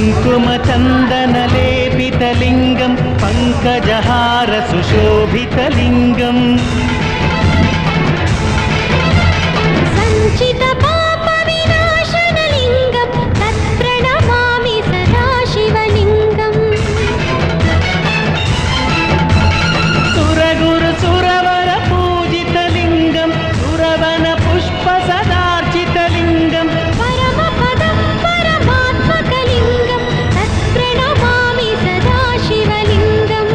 कुङ्कुमचन्दनलेपितलिङ्गं पङ्कजहार सुशोभितलिङ्गम् सञ्चितपापविनाशनलिङ्गं तत्प्रणमामि सदा शिवलिङ्गम् सुरगुरुसुरवरपूजितलिङ्गं सुरवनपुष्पसदार्चितलिङ्गं परमपदं परमात्मकलिङ्गं तत्प्रणमामि सदा शिवलिङ्गम्